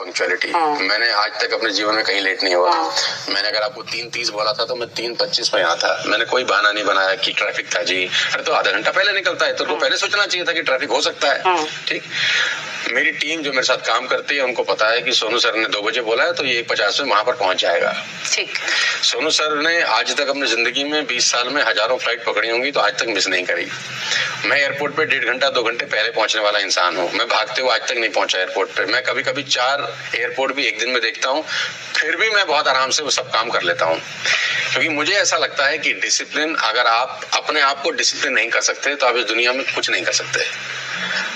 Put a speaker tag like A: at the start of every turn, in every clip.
A: Punctuality. मैंने आज तक अपने जीवन में कहीं लेट नहीं हुआ। मैंने अगर आपको 3:30 बोला था तो मैं 3:25 में यहाँ था। मैंने कोई बहाना नहीं बनाया कि ट्रैफिक था जी, अरे तो आधा घंटा पहले निकलता है, तो पहले सोचना चाहिए था कि ट्रैफिक हो सकता है। ठीक, मेरी टीम जो मेरे साथ काम करती है उनको पता है कि सोनू सर ने 2 बजे बोला है तो ये 1:50 में वहां पर पहुंच जाएगा।
B: ठीक।
A: सोनू सर ने आज तक अपनी जिंदगी में 20 साल में हजारों फ्लाइट पकड़ी होंगी तो आज तक मिस नहीं करी। मैं एयरपोर्ट पे 1.5 घंटा 2 घंटे पहले पहुंचने वाला इंसान हूँ। मैं भागते हुए आज तक नहीं पहुंचा एयरपोर्ट पे। मैं कभी कभी 4 एयरपोर्ट भी एक दिन में देखता हूँ, फिर भी मैं बहुत आराम से वो सब काम कर लेता हूँ, क्योंकि मुझे ऐसा लगता है कि डिसिप्लिन, अगर आप अपने आप को डिसिप्लिन नहीं कर सकते तो आप इस दुनिया में कुछ नहीं कर सकते।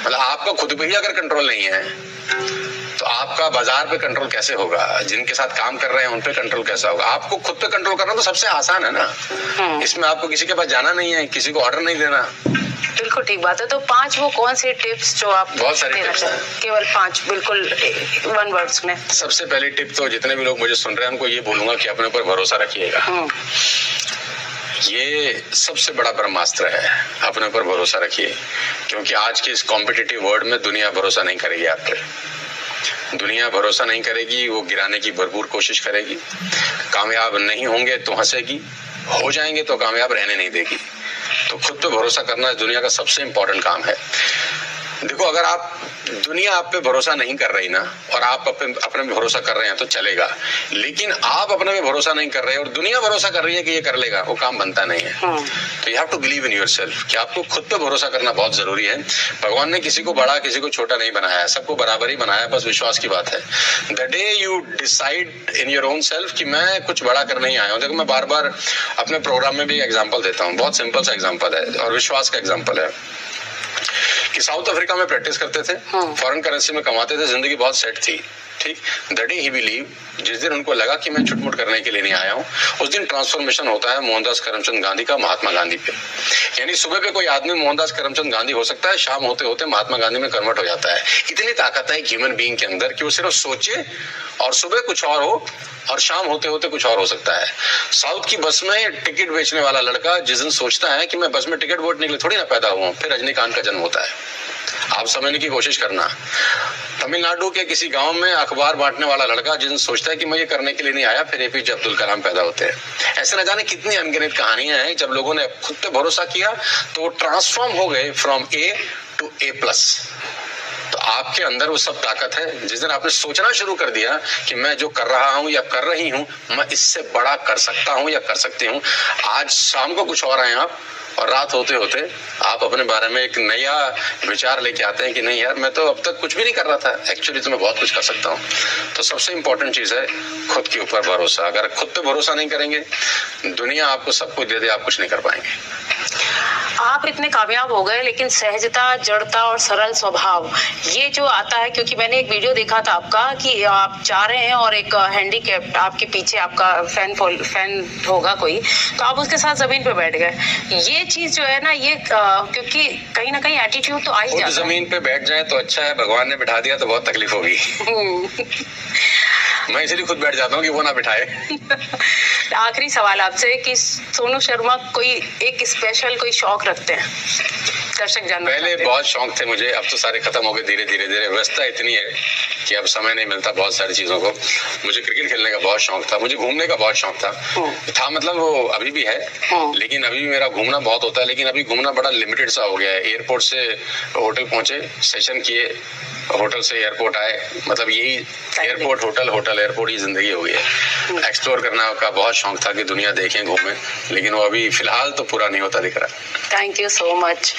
A: मतलब आपका खुद पे ही अगर कंट्रोल नहीं है तो आपका बाजार पे कंट्रोल कैसे होगा? जिनके साथ काम कर रहे हैं उन पे कंट्रोल कैसा होगा? आपको खुद पे कंट्रोल करना तो सबसे आसान है ना। इसमें आपको किसी के पास जाना नहीं है, किसी को ऑर्डर नहीं देना।
B: बिल्कुल ठीक बात है। तो 5 वो कौन से टिप्स जो आप
A: बहुत सारे टिप्स हैं,
B: केवल 5 बिल्कुल 1 वर्ड्स में।
A: सबसे पहली टिप तो जितने भी लोग मुझे सुन रहे हैं उनको ये बोलूंगा कि अपने ऊपर भरोसा रखिएगा। ये सबसे बड़ा ब्रह्मास्त्र है, अपने ऊपर भरोसा रखिए, क्योंकि आज के इस कॉम्पिटिटिव वर्ल्ड में दुनिया भरोसा नहीं करेगी आप पे। दुनिया भरोसा नहीं करेगी, वो गिराने की भरपूर कोशिश करेगी। कामयाब नहीं होंगे तो हंसेगी, हो जाएंगे तो कामयाब रहने नहीं देगी। तो खुद पे भरोसा करना इस दुनिया का सबसे इंपॉर्टेंट काम है। देखो, अगर आप दुनिया आप पे भरोसा नहीं कर रही ना और आप अपने पे भरोसा कर रहे हैं तो चलेगा, लेकिन आप अपने पे भरोसा नहीं कर रहे और दुनिया भरोसा कर रही है कि ये कर लेगा, वो काम बनता नहीं है। तो you have to believe in yourself कि आपको खुद पे भरोसा करना बहुत जरूरी है। भगवान ने किसी को बड़ा किसी को छोटा नहीं बनाया है, सबको बराबर ही बनाया है, बस विश्वास की बात है। The day you decide in your own self कि मैं कुछ बड़ा करने ही आया हूँ। देखो, मैं बार बार अपने प्रोग्राम में भी एग्जाम्पल देता हूँ, बहुत सिंपल सा एग्जाम्पल है और विश्वास का एग्जाम्पल है कि साउथ अफ्रीका में प्रैक्टिस करते थे, फॉरेन करेंसी में कमाते थे, जिंदगी बहुत सेट थी। ठीक, द डे ही बिलीव, जिस दिन उनको लगा कि मैं छुटमुट करने के लिए नहीं आया हूँ, उस दिन ट्रांसफॉर्मेशन होता है मोहनदास करमचंद गांधी का महात्मा गांधी पे। यानी सुबह पे कोई आदमी मोहनदास करमचंद गांधी हो सकता है, शाम होते होते महात्मा गांधी में कन्वर्ट हो जाता है। इतनी ताकत है ह्यूमन बीइंग के अंदर कि वो सिर्फ सोचे और सुबह कुछ और हो और शाम होते होते कुछ और हो सकता है। साउथ की बस में टिकट बेचने वाला लड़का जिस दिन सोचता है कि मैं बस में टिकट बेचने के लिए थोड़ी ना पैदा हुआ, फिर रजनीकांत का जन्म होता है। आप समझने की कोशिश करना। तमिलनाडु के किसी गांव में अखबार बांटने वाला लड़का जिस दिन सोचता है कि मैं ये करने के लिए नहीं आया, फिर एपीजे अब्दुल कलाम पैदा होते हैं। ऐसे न जाने कितनी अनगिनत कहानियां हैं। जब लोगों ने खुद पे भरोसा किया तो वो ट्रांसफॉर्म हो गए फ्रॉम ए टू A+। तो आपके अंदर वो सब ताकत है। जिस दिन आपने सोचना शुरू कर दिया कि मैं जो कर रहा हूं या कर रही हूं, मैं इससे बड़ा कर सकता हूं या कर सकती हूं, आज शाम को कुछ और आए आप और रात होते होते आप अपने बारे में एक नया विचार लेके आते हैं कि नहीं यार, मैं तो अब तक कुछ भी नहीं कर रहा था, एक्चुअली तो मैं बहुत कुछ कर सकता हूँ। तो सबसे इंपॉर्टेंट चीज है खुद के ऊपर भरोसा। अगर खुद पे भरोसा नहीं करेंगे, दुनिया आपको सब कुछ दे दे, आप कुछ नहीं कर पाएंगे।
B: आप इतने कामयाब हो गए, लेकिन सहजता, जड़ता और सरल स्वभाव ये जो आता है, क्योंकि मैंने एक वीडियो देखा था आपका कि आप जा रहे हैं और एक हैंडीकैप्ड आपके पीछे आपका फैन होगा कोई, तो आप उसके साथ जमीन पे बैठ गए। ये चीज जो है ना, ये क्योंकि कहीं ना कहीं एटीट्यूड तो आ ही जाता है।
A: जमीन पे बैठ जाए तो अच्छा है, भगवान ने बिठा दिया तो बहुत तकलीफ होगी। मैं इसलिए खुद बैठ जाता हूँ कि वो ना बिठाए।
B: आखिरी सवाल आपसे कि सोनू शर्मा कोई एक स्पेशल कोई शौक रखते हैं? दर्शक जानना
A: पहले बहुत शौक थे मुझे, अब तो सारे खत्म हो गए धीरे धीरे धीरे। व्यस्तता इतनी है कि अब समय नहीं मिलता बहुत सारी चीजों को। मुझे क्रिकेट खेलने का बहुत शौक था, मुझे घूमने का बहुत शौक था मतलब वो अभी भी है, लेकिन अभी भी मेरा घूमना बहुत होता है, लेकिन अभी घूमना बड़ा लिमिटेड सा हो गया है। एयरपोर्ट से होटल पहुंचे, सेशन किए, होटल से एयरपोर्ट आए, मतलब यही एयरपोर्ट होटल होटल एयरपोर्ट ही जिंदगी हो गई है। एक्सप्लोर करना का बहुत शौक था कि दुनिया देखें, घूमें, लेकिन वो अभी फिलहाल तो पूरा नहीं होता दिख रहा।
B: Thank you so much.